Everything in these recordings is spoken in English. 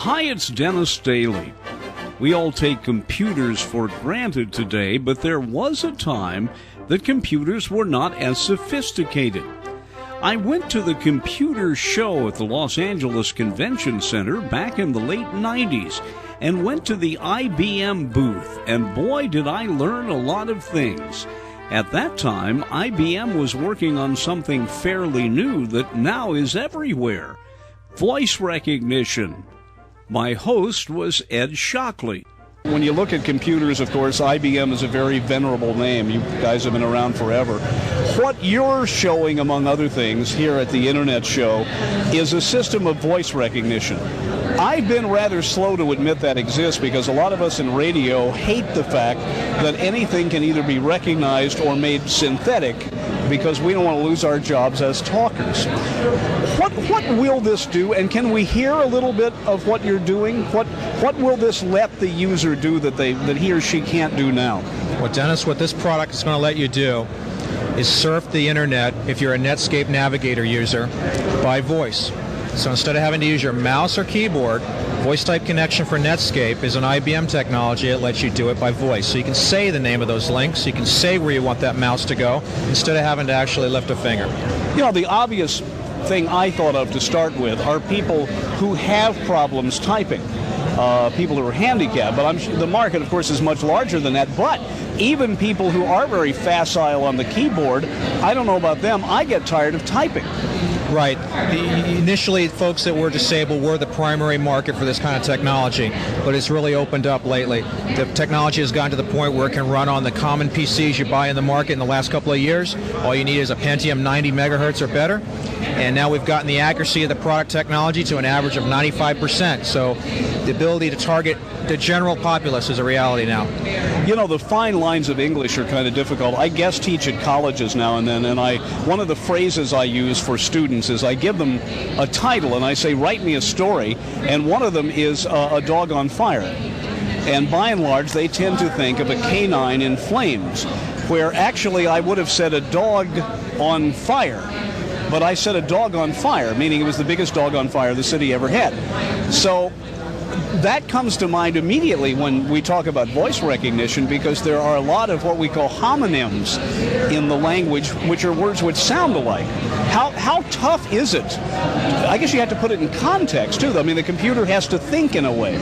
Hi, it's Dennis Daly. We all take computers for granted today, but there was a time that computers were not as sophisticated. I went to the computer show at the Los Angeles Convention Center back in the late 90s and went to the IBM booth, and boy, did I learn a lot of things. At that time, IBM was working on something fairly new that now is everywhere: voice recognition. My host was Ed Shockley. When you look at computers, of course, IBM is a very venerable name. You guys have been around forever. What you're showing, among other things, here at the Internet Show is a system of voice recognition. I've been rather slow to admit that exists because a lot of us in radio hate the fact that anything can either be recognized or made synthetic because we don't want to lose our jobs as talkers. What will this do, and can we hear a little bit of what you're doing? What will this let the user do that he or she can't do now? Well, Dennis, what this product is going to let you do is surf the internet, if you're a Netscape Navigator user, by voice. So instead of having to use your mouse or keyboard, voice type connection for Netscape is an IBM technology that lets you do it by voice. So you can say the name of those links, you can say where you want that mouse to go, instead of having to actually lift a finger. You know, the obvious thing I thought of to start with are people who have problems typing. People who are handicapped, but the market, of course, is much larger than that. But even people who are very facile on the keyboard, I don't know about them, I get tired of typing. Right. Initially, folks that were disabled were the primary market for this kind of technology, but it's really opened up lately. The technology has gotten to the point where it can run on the common PCs you buy in the market in the last couple of years. All you need is a Pentium 90 megahertz or better. And now we've gotten the accuracy of the product technology to an average of 95%. So the ability to target the general populace is a reality now. You know, the fine lines of English are kind of difficult. I guest teach at colleges now and then, and one of the phrases I use for students is I give them a title and I say, write me a story, and one of them is A Dog on Fire. And by and large, they tend to think of a canine in flames, where actually I would have said a dog on fire. But I said a dog on fire, meaning it was the biggest dog on fire the city ever had. So that comes to mind immediately when we talk about voice recognition, because there are a lot of what we call homonyms in the language, which are words which sound alike. How tough is it? I guess you have to put it in context, too. I mean, the computer has to think in a way.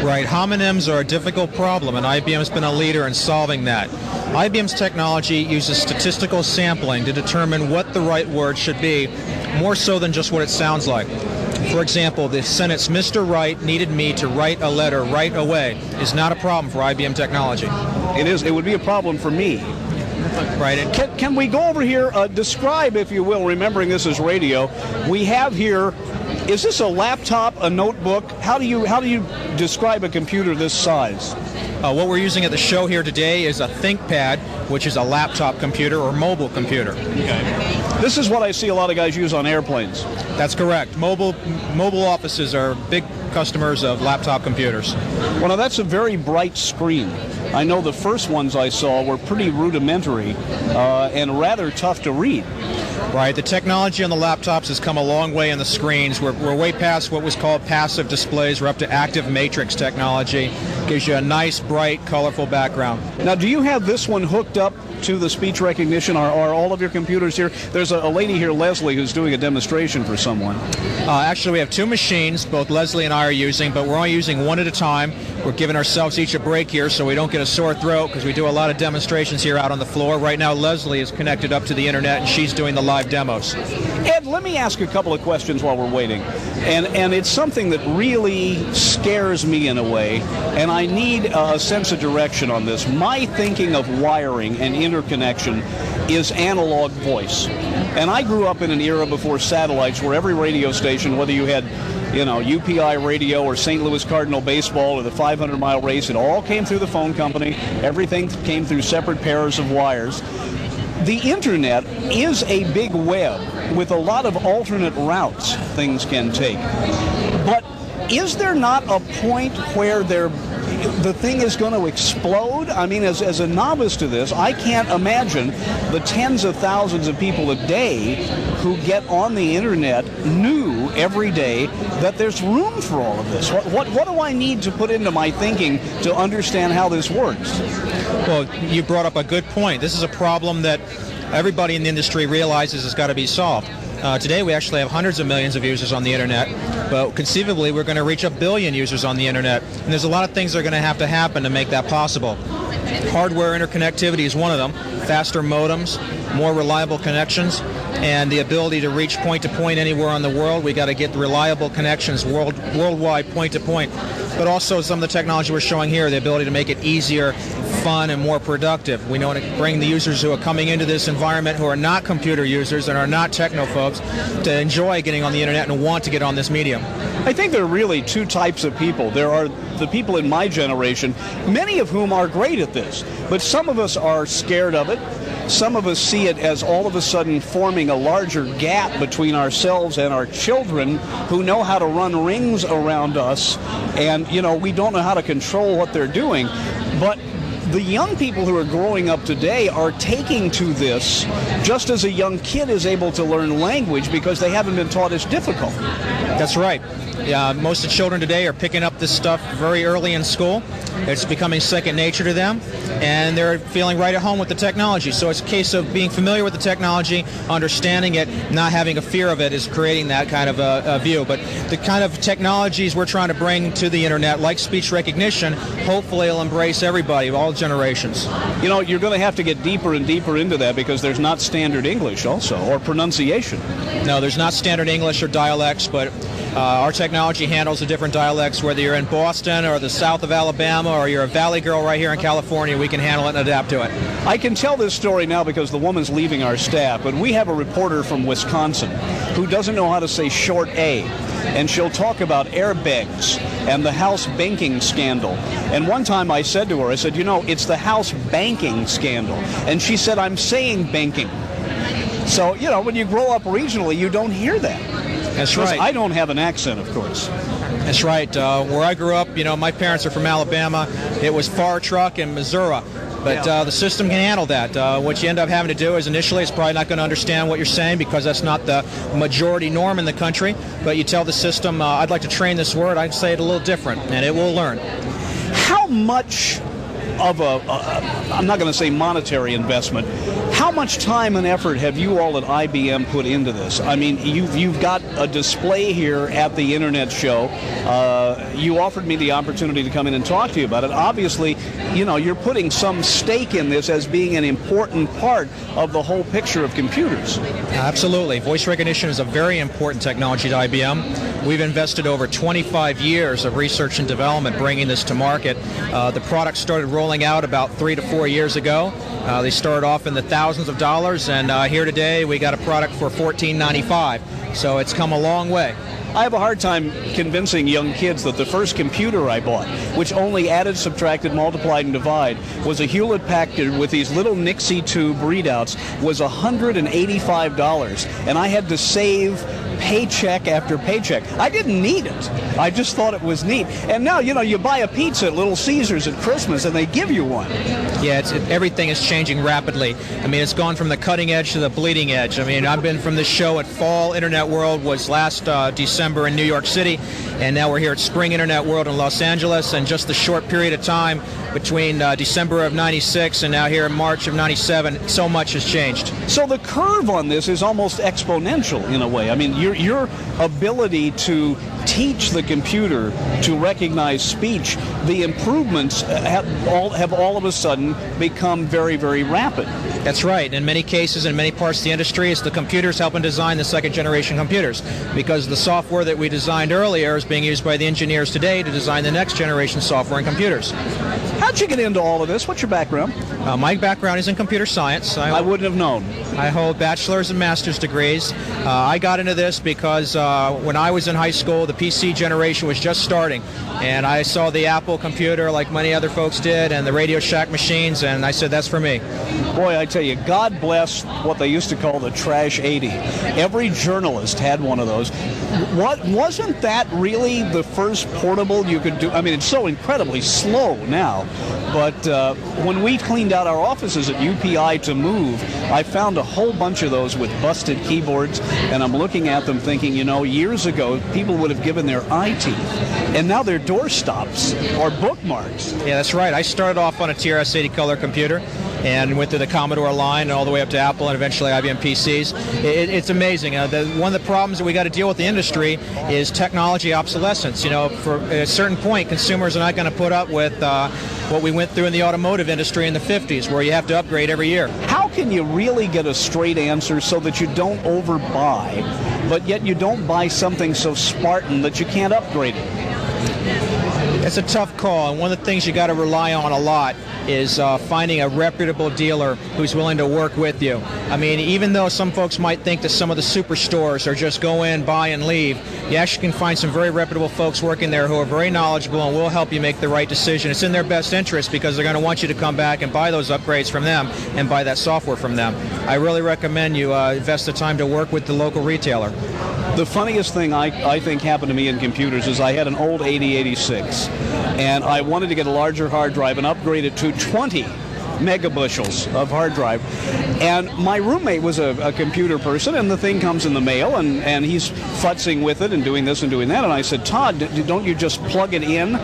Right. Homonyms are a difficult problem, and IBM's been a leader in solving that. IBM's technology uses statistical sampling to determine what the right word should be, more so than just what it sounds like. For example, the sentence, Mr. Wright needed me to write a letter right away, is not a problem for IBM technology. It is. It would be a problem for me. Right. Can we go over here, describe, if you will, remembering this is radio, we have here, is this a laptop, a notebook? How do you describe a computer this size? What we're using at the show here today is a ThinkPad, which is a laptop computer or mobile computer. Okay. This is what I see a lot of guys use on airplanes. That's correct. Mobile offices are big customers of laptop computers. Well, now that's a very bright screen. I know the first ones I saw were pretty rudimentary and rather tough to read. Right. The technology on the laptops has come a long way in the screens. We're way past what was called passive displays. We're up to active matrix technology. Gives you a nice, bright, colorful background. Now, do you have this one hooked up to the speech recognition? Are all of your computers here? There's a lady here, Leslie, who's doing a demonstration for someone. Actually, we have two machines, both Leslie and I are using, but we're only using one at a time. We're giving ourselves each a break here so we don't get a sore throat, because we do a lot of demonstrations here out on the floor. Right now, Leslie is connected up to the internet, and she's doing the live demos. Ed, let me ask a couple of questions while we're waiting. And it's something that really scares me in a way, and I need a sense of direction on this. My thinking of wiring and interconnection is analog voice. And I grew up in an era before satellites where every radio station, whether you had UPI radio or St. Louis Cardinal baseball or the 500-mile race, it all came through the phone company. Everything came through separate pairs of wires. The internet is a big web with a lot of alternate routes things can take. But is there not a point where there the thing is going to explode? I mean, as a novice to this, I can't imagine the tens of thousands of people a day who get on the internet new every day that there's room for all of this. What do I need to put into my thinking to understand how this works? Well, you brought up a good point. This is a problem that everybody in the industry realizes has got to be solved. Today we actually have hundreds of millions of users on the internet, but conceivably we're going to reach 1 billion users on the internet, and there's a lot of things that are going to have to happen to make that possible. Hardware interconnectivity is one of them. Faster modems, more reliable connections, and the ability to reach point-to-point anywhere in the world. We got to get reliable connections worldwide, point-to-point. But also some of the technology we're showing here, the ability to make it easier, fun, and more productive. We know to bring the users who are coming into this environment who are not computer users and are not techno folks to enjoy getting on the internet and want to get on this medium. I think there are really two types of people. There are the people in my generation, many of whom are great at this, but some of us are scared of it. Some of us see it as all of a sudden forming a larger gap between ourselves and our children who know how to run rings around us, and, you know, we don't know how to control what they're doing. But the young people who are growing up today are taking to this just as a young kid is able to learn language because they haven't been taught it's difficult. That's right. Most of the children today are picking up this stuff very early in school. It's becoming second nature to them, and they're feeling right at home with the technology. So it's a case of being familiar with the technology, understanding it, not having a fear of it is creating that kind of a view. But the kind of technologies we're trying to bring to the internet, like speech recognition, hopefully will embrace everybody, all generations. You know, you're going to have to get deeper and deeper into that because there's not standard English also, or pronunciation. No, there's not standard English or dialects, but our technology handles the different dialects, whether you're in Boston or the south of Alabama or you're a Valley girl right here in California, we can handle it and adapt to it. I can tell this story now because the woman's leaving our staff, but we have a reporter from Wisconsin who doesn't know how to say short A, and she'll talk about airbags and the house banking scandal. And one time I said to her, I said, you know, it's the house banking scandal. And she said, I'm saying banking. So, you know, when you grow up regionally, you don't hear that. That's right. I don't have an accent, of course. That's right. Where I grew up, you know, my parents are from Alabama. It was far truck and Missouri. But the system can handle that. What you end up having to do is initially it's probably not going to understand what you're saying because that's not the majority norm in the country. But you tell the system, I'd like to train this word, I'd say it a little different, and it will learn. How much of I'm not going to say monetary investment, how much time and effort have you all at IBM put into this? I mean, you've got a display here at the Internet Show. You offered me the opportunity to come in and talk to you about it. Obviously, you know, you're putting some stake in this as being an important part of the whole picture of computers. Absolutely. Voice recognition is a very important technology to IBM. We've invested over 25 years of research and development bringing this to market. The product started rolling out about 3 to 4 years ago. They started off in the thousands of dollars, and here today we got a product for $14.95. So it's come a long way. I have a hard time convincing young kids that the first computer I bought, which only added, subtracted, multiplied, and divide, was a Hewlett-Packard with these little Nixie tube readouts, was $185, and I had to save paycheck after paycheck. I didn't need it. I just thought it was neat. And now, you know, you buy a pizza at Little Caesars at Christmas and they give you one. Yeah, everything is changing rapidly. I mean, it's gone from the cutting edge to the bleeding edge. I mean, I've been from this show at Fall Internet World was last December in New York City, and now we're here at Spring Internet World in Los Angeles, and just the short period of time between December of 96 and now here in March of 97, so much has changed. So the curve on this is almost exponential in a way. I mean, your ability to teach the computer to recognize speech, the improvements have all of a sudden become very, very rapid. That's right. In many cases, in many parts of the industry, it's the computers helping design the second-generation computers, because the software that we designed earlier is being used by the engineers today to design the next-generation software and computers. How'd you get into all of this? What's your background? My background is in computer science. I wouldn't have known. I hold bachelor's and master's degrees. I got into this because when I was in high school, the PC generation was just starting. And I saw the Apple computer like many other folks did, and the Radio Shack machines, and I said, that's for me. Boy, I tell you, God bless what they used to call the Trash 80. Every journalist had one of those. Wasn't that really the first portable you could do? I mean, it's so incredibly slow now. But when we cleaned out our offices at UPI to move, I found a whole bunch of those with busted keyboards, and I'm looking at them thinking, you know, years ago, people would have given their eye teeth, and now they're doorstops or bookmarks. Yeah, that's right. I started off on a TRS-80 color computer and went through the Commodore line and all the way up to Apple and eventually IBM PCs. It's amazing. One of the problems that we got to deal with the industry is technology obsolescence. You know, for at a certain point, consumers are not going to put up with what we went through in the automotive industry in the 50s, where you have to upgrade every year. How can you really get a straight answer so that you don't overbuy, but yet you don't buy something so Spartan that you can't upgrade it? It's a tough call, and one of the things you got to rely on a lot is finding a reputable dealer who's willing to work with you. I mean, even though some folks might think that some of the superstores are just go in, buy, and leave, you actually can find some very reputable folks working there who are very knowledgeable and will help you make the right decision. It's in their best interest because they're going to want you to come back and buy those upgrades from them and buy that software from them. I really recommend you invest the time to work with the local retailer. The funniest thing I think happened to me in computers is I had an old 8086, and I wanted to get a larger hard drive and upgrade it to 20 megabushels of hard drive. And my roommate was a computer person, and the thing comes in the mail, and he's futzing with it and doing this and doing that. And I said, Todd, don't you just plug it in?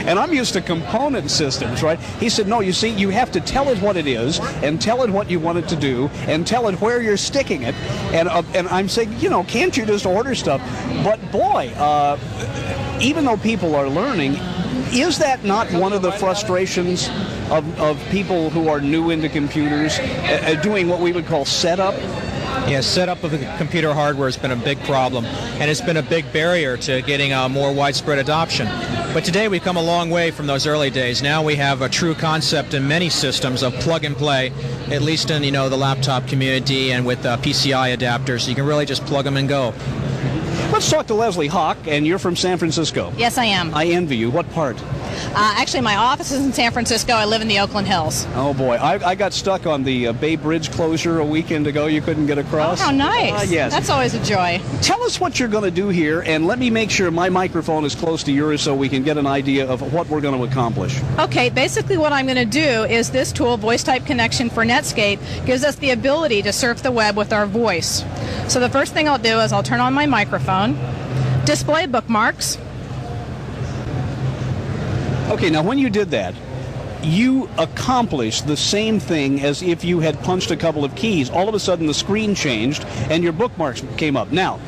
And I'm used to component systems, right? He said, no, you see, you have to tell it what it is, and tell it what you want it to do, and tell it where you're sticking it. And I'm saying, you know, can't you just order stuff? But boy, even though people are learning, is that not one of the frustrations of people who are new into computers, doing what we would call setup? Yeah, setup of the computer hardware has been a big problem, and it's been a big barrier to getting more widespread adoption. But today we've come a long way from those early days. Now we have a true concept in many systems of plug and play, at least in, you know, the laptop community and with PCI adapters. You can really just plug them and go. Let's talk to Leslie Hawk, and you're from San Francisco. Yes, I am. I envy you. What part? Actually, my office is in San Francisco. I live in the Oakland Hills. Oh, boy. I got stuck on the Bay Bridge closure a weekend ago. You couldn't get across. Oh, how nice. Yes. That's always a joy. Tell us what you're going to do here, and let me make sure my microphone is close to yours so we can get an idea of what we're going to accomplish. Okay, basically what I'm going to do is this tool, Voice Type Connection for Netscape, gives us the ability to surf the web with our voice. So the first thing I'll do is I'll turn on my microphone, display bookmarks. Okay, now when you did that, you accomplished the same thing as if you had punched a couple of keys. All of a sudden the screen changed and your bookmarks came up. Now,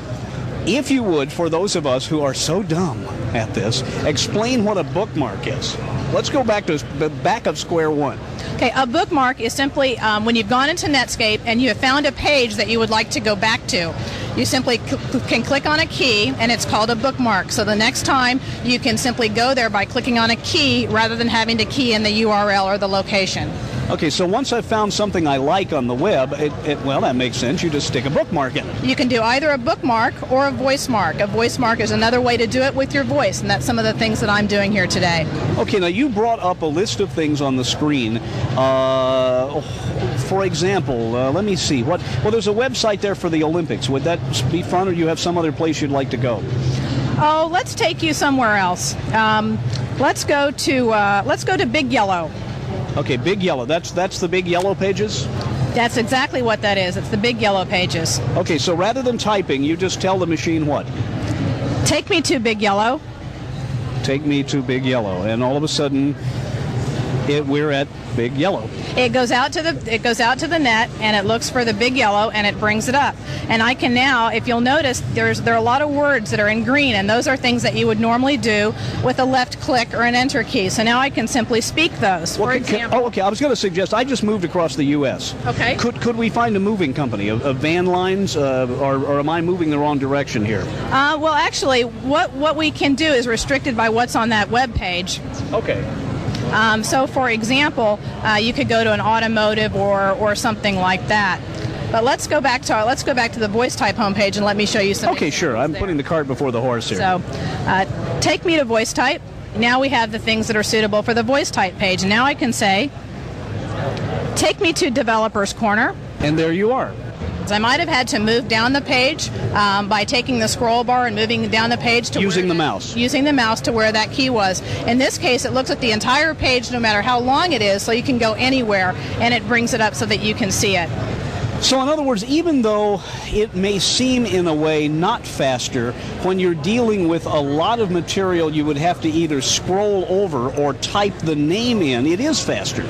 if you would, for those of us who are so dumb at this, explain what a bookmark is. Let's go back to the back of square one. Okay, a bookmark is simply when you've gone into Netscape and you have found a page that you would like to go back to. You simply can click on a key, and it's called a bookmark. So the next time, you can simply go there by clicking on a key rather than having to key in the URL or the location. Okay, so once I've found something I like on the web, well, that makes sense. You just stick a bookmark in it. You can do either a bookmark or a voice mark. A voice mark is another way to do it with your voice, and that's some of the things that I'm doing here today. Okay, now you brought up a list of things on the screen. For example, let me see. Well, there's a website there for the Olympics. Would that be fun, or do you have some other place you'd like to go? Oh, let's take you somewhere else. Let's go to Big Yellow. Okay, Big Yellow. That's the Big Yellow pages? That's exactly what that is. It's the Big Yellow pages. Okay, so rather than typing, you just tell the machine what? Take me to Big Yellow. Take me to Big Yellow. And all of a sudden, we're at Big Yellow. It goes out to the net, and it looks for the Big Yellow, and it brings it up. And I can now, if you'll notice, there are a lot of words that are in green, and those are things that you would normally do with a left click or an enter key. So now I can simply speak those. Well, for example. okay. I was going to suggest, I just moved across the U.S. Okay. Could we find a moving company of van lines, or am I moving the wrong direction here? Well, actually, what we can do is restricted by what's on that web page. Okay. So, for example, you could go to an automotive or something like that. But let's go back to the voice type homepage and let me show you some. Okay, sure. I'm putting the cart before the horse here. So, take me to voice type. Now we have the things that are suitable for the voice type page. Now I can say, take me to Developers Corner. And there you are. I might have had to move down the page by taking the scroll bar and moving down the page to using the mouse. Using the mouse to where that key was. In this case, it looks at the entire page, no matter how long it is, so you can go anywhere, and it brings it up so that you can see it. So in other words, even though it may seem in a way not faster, when you're dealing with a lot of material you would have to either scroll over or type the name in, it is faster.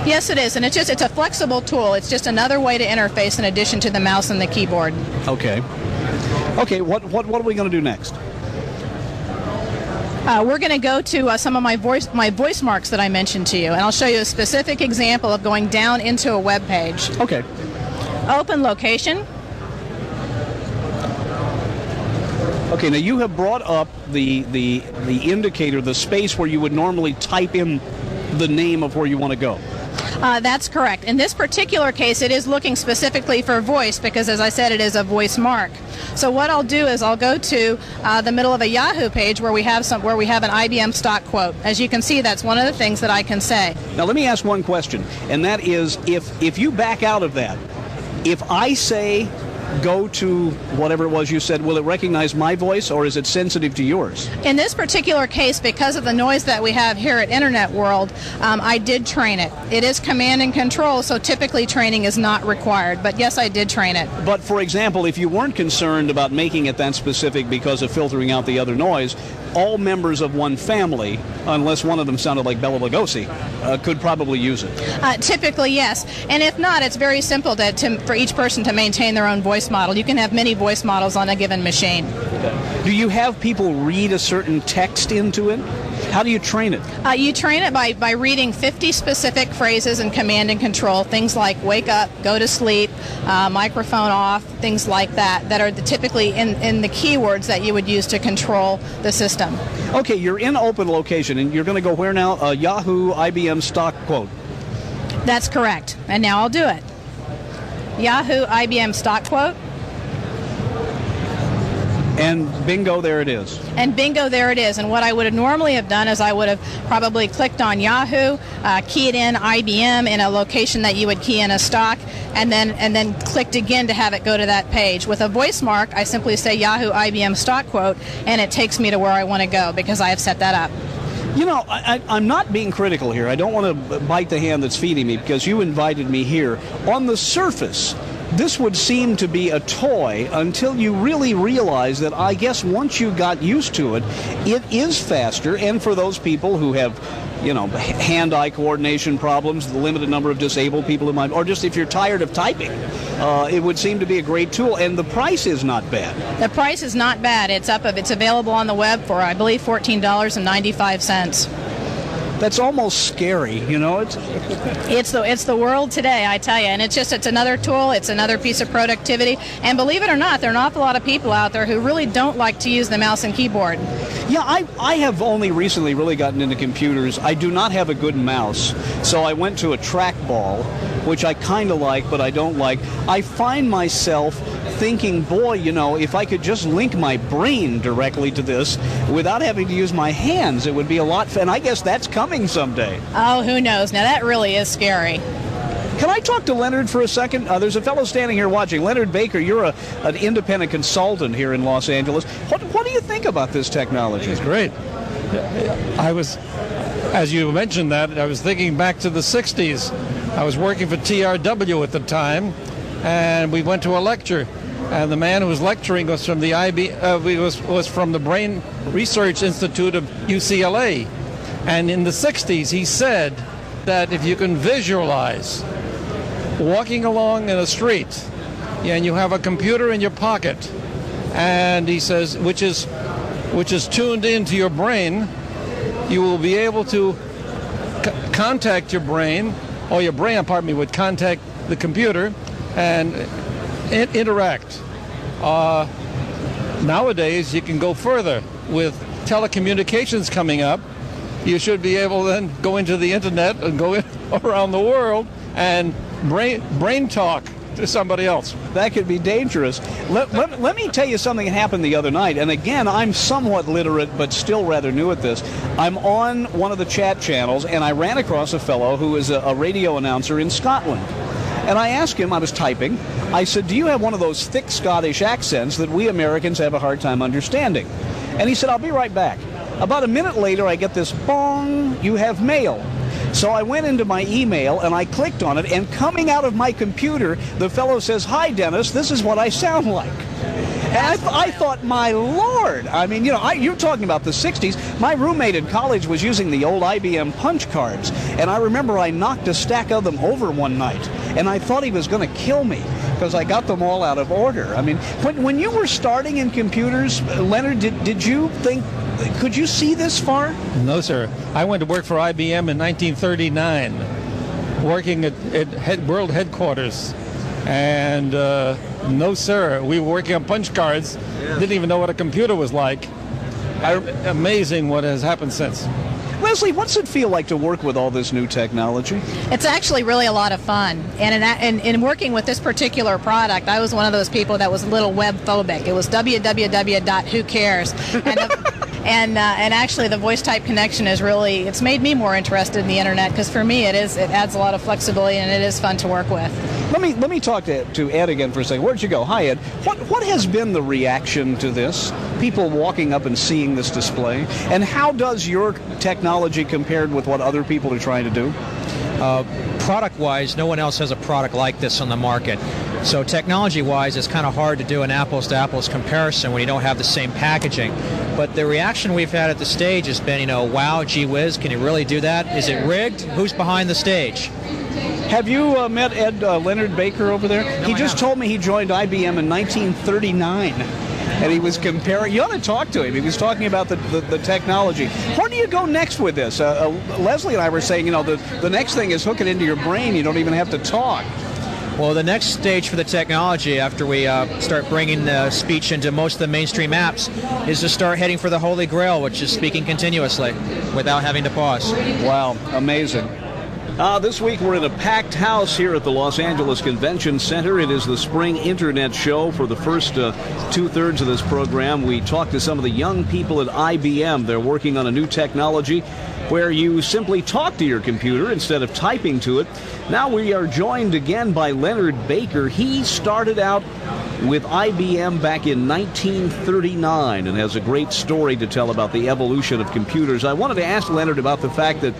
Yes, it is, and it's a flexible tool. It's just another way to interface in addition to the mouse and the keyboard. Okay. Okay, what are we going to do next? We're going to go to some of my voice marks that I mentioned to you, and I'll show you a specific example of going down into a web page. Okay. Open location. Okay, now you have brought up the indicator, the space where you would normally type in the name of where you want to go. That's correct. In this particular case, it is looking specifically for voice because, as I said, it is a voice mark. So what I'll do is I'll go to the middle of a Yahoo page where we have an IBM stock quote. As you can see, that's one of the things that I can say. Now let me ask one question, and that is, if you back out of that, if I say go to whatever it was you said, will it recognize my voice, or is it sensitive to yours? In this particular case, because of the noise that we have here at Internet World, I did train it. It is command and control, so typically training is not required. But yes, I did train it. But for example, if you weren't concerned about making it that specific because of filtering out the other noise, all members of one family, unless one of them sounded like Bela Lugosi, could probably use it. Typically, yes. And if not, it's very simple for each person to maintain their own voice model. You can have many voice models on a given machine. Do you have people read a certain text into it? How do you train it? You train it by reading 50 specific phrases in command and control, things like wake up, go to sleep, microphone off, things like that are typically in the keywords that you would use to control the system. Okay, you're in open location, and you're going to go where now? Yahoo IBM stock quote. That's correct. And now I'll do it. Yahoo IBM stock quote. And bingo, there it is. And bingo, there it is. And what I would have normally have done is I would have probably clicked on Yahoo, keyed in IBM in a location that you would key in a stock, and then clicked again to have it go to that page. With a voice mark, I simply say Yahoo IBM stock quote, and it takes me to where I want to go because I have set that up. You know, I'm not being critical here. I don't want to bite the hand that's feeding me because you invited me here. On the surface, this would seem to be a toy until you really realize that I guess once you got used to it, it is faster. And for those people who have, hand-eye coordination problems, the limited number of disabled people in mind, or just if you're tired of typing, it would seem to be a great tool. And the price is not bad. The price is not bad. It's available on the web for, I believe, $14.95. That's almost scary, It's the world today, I tell you, and it's another tool, it's another piece of productivity, and believe it or not, there are an awful lot of people out there who really don't like to use the mouse and keyboard. Yeah, I have only recently really gotten into computers. I do not have a good mouse, so I went to a trackball, which I kind of like, but I don't like. I find myself thinking, boy, if I could just link my brain directly to this without having to use my hands, it would be a lot fun. And I guess that's coming someday. Oh, who knows? Now, that really is scary. Can I talk to Leonard for a second? There's a fellow standing here watching. Leonard Baker, you're an independent consultant here in Los Angeles. What do you think about this technology? It's great. As you mentioned that, I was thinking back to the 60s. I was working for TRW at the time, and we went to a lecture. And the man who was lecturing was from the was from the Brain Research Institute of UCLA. And in the 60s, he said that if you can visualize walking along in a street and you have a computer in your pocket, and he says, which is tuned into your brain, you will be able to contact your brain, or your brain, would contact the computer and interact. Nowadays, you can go further with telecommunications coming up. you should be able to then go into the internet and go around the world and brain talk to somebody else. That could be dangerous. Let me tell you something that happened the other night. And again, I'm somewhat literate, but still rather new at this. I'm on one of the chat channels, and I ran across a fellow who is a radio announcer in Scotland. And I asked him, I was typing, I said, do you have one of those thick Scottish accents that we Americans have a hard time understanding? And he said, I'll be right back. About a minute later, I get this, bong, you have mail. So I went into my email and I clicked on it, and coming out of my computer, the fellow says, hi, Dennis, this is what I sound like. And I thought, my Lord, I mean, you're talking about the 60s. My roommate in college was using the old IBM punch cards, and I remember I knocked a stack of them over one night, and I thought he was going to kill me because I got them all out of order. I mean, when you were starting in computers, Leonard, did you think, could you see this far? No, sir. I went to work for IBM in 1939, working at world headquarters. And no, sir, we were working on punch cards. Yeah. Didn't even know what a computer was like. Amazing what has happened since. Leslie, what's it feel like to work with all this new technology? It's actually really a lot of fun. And in working with this particular product, I was one of those people that was a little web phobic. It was www.whocares. And actually the voice type connection is really, it's made me more interested in the internet, because for me it adds a lot of flexibility and it is fun to work with. Let me talk to Ed again for a second. Where'd you go? Hi, Ed. What has been the reaction to this? People walking up and seeing this display? And how does your technology compared with what other people are trying to do? Product-wise, no one else has a product like this on the market. So technology-wise, it's kind of hard to do an apples-to-apples comparison when you don't have the same packaging. But the reaction we've had at the stage has been, wow, gee whiz, can you really do that? Is it rigged? Who's behind the stage? Have you met Ed Leonard Baker over there? No, he just told me he joined IBM in 1939. And he was comparing, you ought to talk to him. He was talking about the technology. Where do you go next with this? Leslie and I were saying, the next thing is hook it into your brain. You don't even have to talk. Well, the next stage for the technology, after we start bringing the speech into most of the mainstream apps, is to start heading for the Holy Grail, which is speaking continuously without having to pause. Wow, amazing. This week we're in a packed house here at the Los Angeles Convention Center. It is the Spring Internet Show. For the first two-thirds of this program, we talked to some of the young people at IBM. They're working on a new technology where you simply talk to your computer instead of typing to it. Now we are joined again by Leonard Baker. He started out with IBM back in 1939 and has a great story to tell about the evolution of computers. I wanted to ask Leonard about the fact that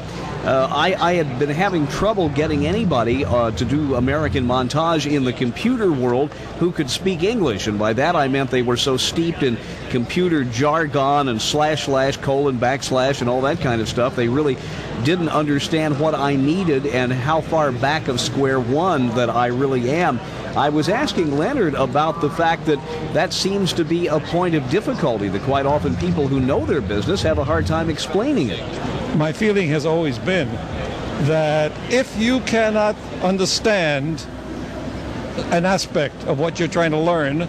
I had been having trouble getting anybody to do American montage in the computer world who could speak English, and by that I meant they were so steeped in computer jargon and // colon / and all that kind of stuff. They really didn't understand what I needed and how far back of square one that I really am. I was asking Leonard about the fact that seems to be a point of difficulty, that quite often people who know their business have a hard time explaining it. My feeling has always been that if you cannot understand an aspect of what you're trying to learn,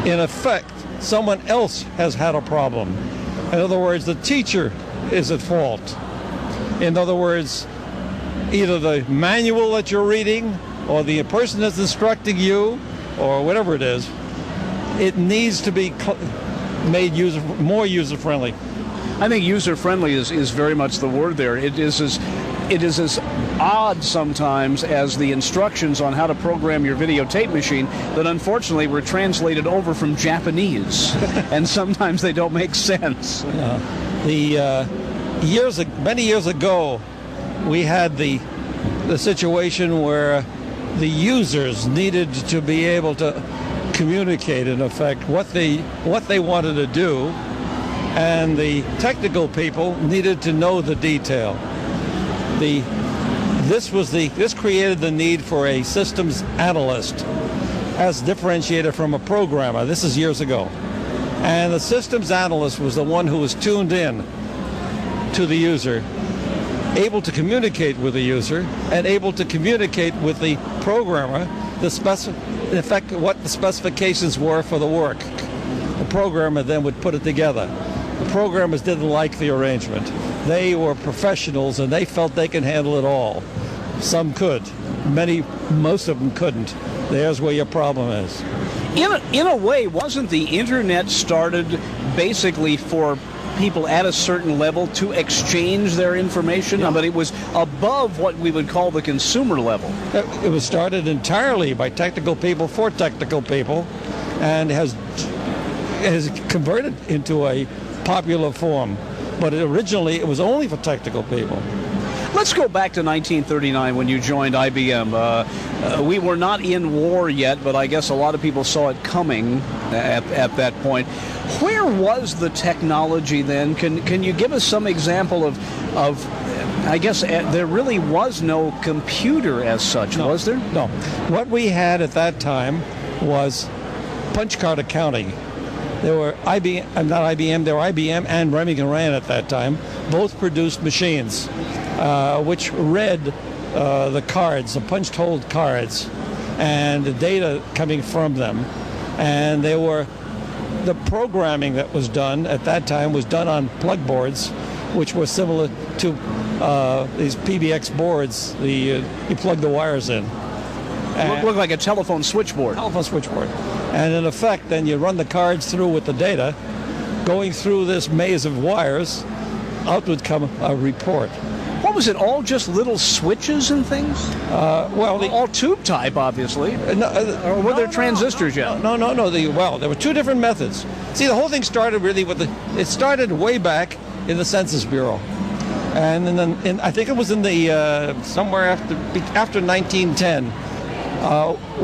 in effect, someone else has had a problem. In other words, the teacher is at fault. In other words, either the manual that you're reading or the person that's instructing you or whatever it is, it needs to be made more user-friendly. I think user-friendly is very much the word there. It is as odd sometimes as the instructions on how to program your videotape machine that unfortunately were translated over from Japanese, and sometimes they don't make sense. Many years ago, we had the situation where the users needed to be able to communicate, in effect, what they wanted to do, and the technical people needed to know the detail. This created the need for a systems analyst as differentiated from a programmer. This is years ago. And the systems analyst was the one who was tuned in to the user, able to communicate with the user, and able to communicate with the programmer, in effect, what the specifications were for the work. The programmer then would put it together. The programmers didn't like the arrangement. they were professionals and they felt they could handle it all. Some could. Most of them couldn't. There's where your problem is. In a way, wasn't the internet started basically for people at a certain level to exchange their information? Yeah. But it was above what we would call the consumer level. It was started entirely by technical people for technical people, and has converted into a popular form. But originally, it was only for technical people. Let's go back to 1939 when you joined IBM. We were not in war yet, but I guess a lot of people saw it coming at that point. Where was the technology then? Can you give us some example of I guess there really was no computer as such, No, was there? No. What we had at that time was punch card accounting. There were there were IBM and Remington Rand at that time. Both produced machines which read the cards, the punched hole cards, and the data coming from them. And the programming that was done at that time was done on plug boards, which were similar to these PBX boards. You plug the wires in. Looked like a telephone switchboard. Telephone switchboard. And in effect, then you run the cards through with the data. Going through this maze of wires, out would come a report. What was it, all just little switches and things? All tube type, obviously. Or were there transistors yet? No. There were two different methods. See, the whole thing started really it started way back in the Census Bureau. And then I think it was in the somewhere after 1910,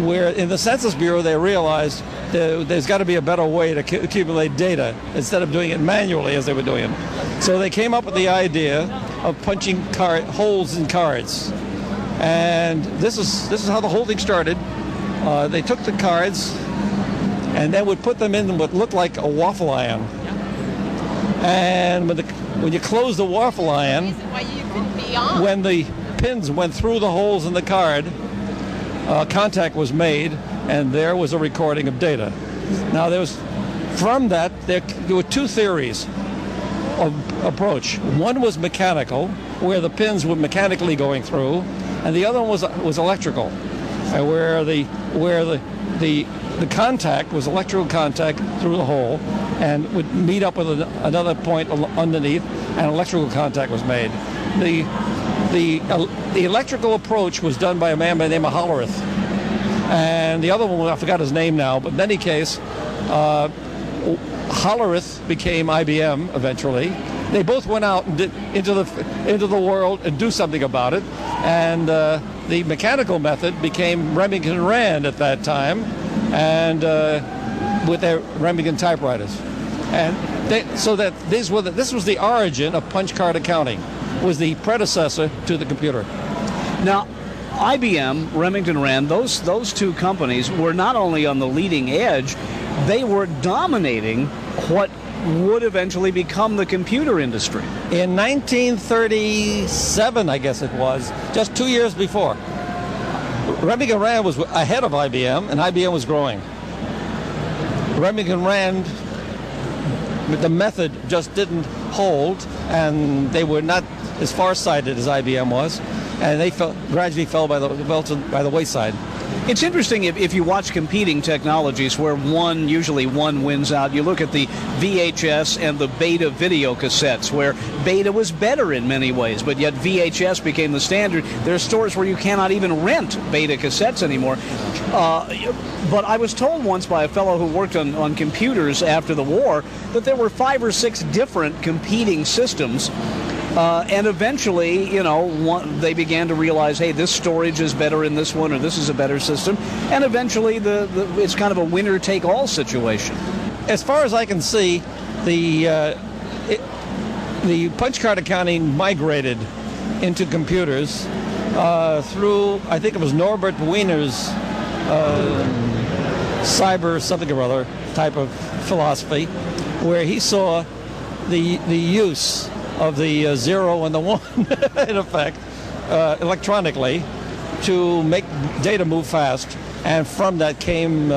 where in the Census Bureau they realized there's got to be a better way to accumulate data instead of doing it manually as they were doing it. So they came up with the idea of punching holes in cards. And this is how the whole thing started. They took the cards and then would put them in what looked like a waffle iron. And when you close the waffle iron, when the pins went through the holes in the card, contact was made, and there was a recording of data. Now, from that, there were two theories of approach. One was mechanical, where the pins were mechanically going through, and the other one was electrical, where the contact was electrical contact through the hole, and would meet up with another point underneath, and electrical contact was made. The electrical approach was done by a man by the name of Hollerith. And the other one, I forgot his name now, but in any case, Hollerith became IBM eventually. They both went out and into the world and do something about it. And the mechanical method became Remington Rand at that time, and with their Remington typewriters. And this was the origin of punch card accounting. Was the predecessor to the computer. Now, IBM, Remington Rand, those two companies were not only on the leading edge, they were dominating what would eventually become the computer industry. In 1937, I guess it was, just 2 years before, Remington Rand was ahead of IBM, and IBM was growing. Remington Rand, the method just didn't hold, and they were not as far-sighted as IBM was, and they gradually fell by the wayside. It's interesting if you watch competing technologies where usually one wins out. You look at the VHS and the Beta video cassettes, where Beta was better in many ways, but yet VHS became the standard. There are stores where you cannot even rent Beta cassettes anymore. But I was told once by a fellow who worked on computers after the war that there were 5 or 6 different competing systems. And eventually, they began to realize, hey, this storage is better in this one, or this is a better system. And eventually, it's kind of a winner-take-all situation. As far as I can see, the punch card accounting migrated into computers through, I think it was Norbert Wiener's cyber something or other type of philosophy, where he saw the use of the 0 and the 1, in effect, electronically, to make data move fast. And from that came,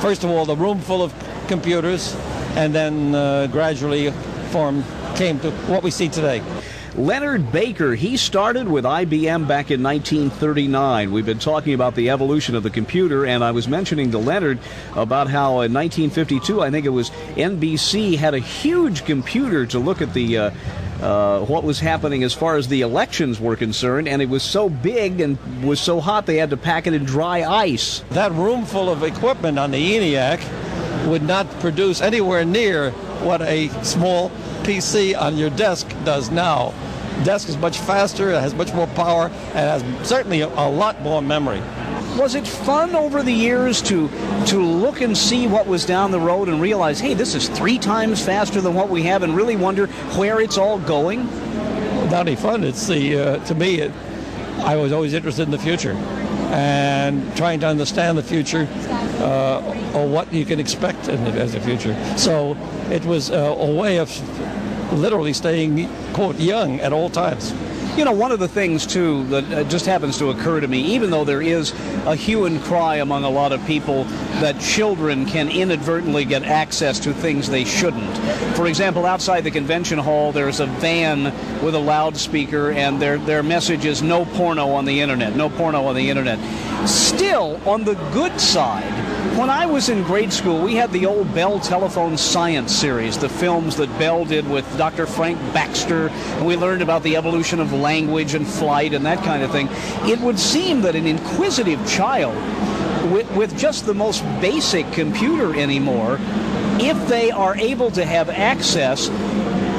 first of all, the room full of computers, and then gradually formed came to what we see today. Leonard Baker, he started with IBM back in 1939. We've been talking about the evolution of the computer, and I was mentioning to Leonard about how in 1952, I think it was, NBC had a huge computer to look at the what was happening as far as the elections were concerned, and it was so big and was so hot they had to pack it in dry ice. That room full of equipment on the ENIAC would not produce anywhere near what a small PC on your desk does now. Desk is much faster, it has much more power, and has certainly a lot more memory. Was it fun over the years to look and see what was down the road and realize, hey, this is 3 times faster than what we have, and really wonder where it's all going? Not only fun, it's to me, I was always interested in the future and trying to understand the future or what you can expect as a future. So it was a way of literally staying, quote, young at all times. You know, one of the things, too, that just happens to occur to me, even though there is a hue and cry among a lot of people that children can inadvertently get access to things they shouldn't. For example, outside the convention hall, there's a van with a loudspeaker, and their message is no porno on the internet, no porno on the internet. Still, on the good side, when I was in grade school, we had the old Bell Telephone Science series, the films that Bell did with Dr. Frank Baxter, and we learned about the evolution of language and flight and that kind of thing. It would seem that an inquisitive child, with just the most basic computer anymore, if they are able to have access,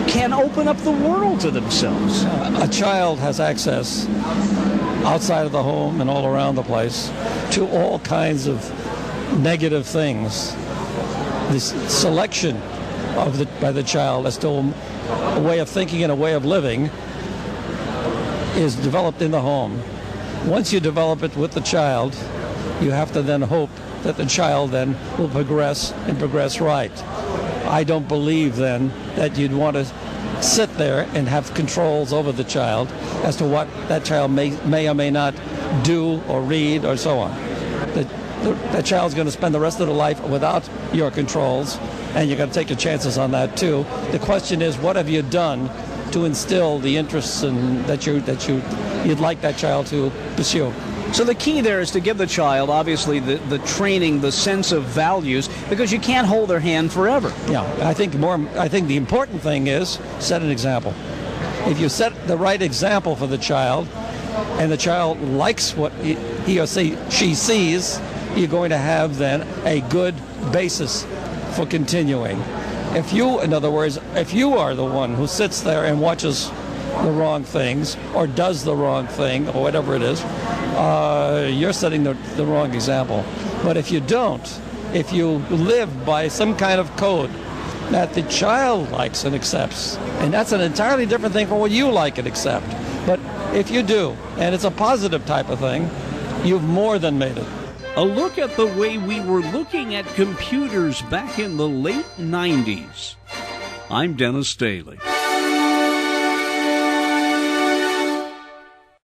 can open up the world to themselves. A child has access outside of the home and all around the place to all kinds of negative things. This selection by the child as to a way of thinking and a way of living is developed in the home. Once you develop it with the child, you have to then hope that the child then will progress and progress right. I don't believe then that you'd want to sit there and have controls over the child as to what that child may or may not do or read or so on. That child's going to spend the rest of their life without your controls, and you've got to take your chances on that too. The question is, what have you done to instill the interests that you'd like that child to pursue? So the key there is to give the child, obviously, the training, the sense of values, because you can't hold their hand forever. Yeah, I think the important thing is set an example. If you set the right example for the child, and the child likes what he or she sees, you're going to have then a good basis for continuing. If you, in other words, if you are the one who sits there and watches the wrong things or does the wrong thing or whatever it is, you're setting the wrong example. But if you don't, if you live by some kind of code that the child likes and accepts, and that's an entirely different thing from what you like and accept. But if you do, and it's a positive type of thing, you've more than made it. A look at the way we were looking at computers back in the late 90s. I'm Dennis Daly.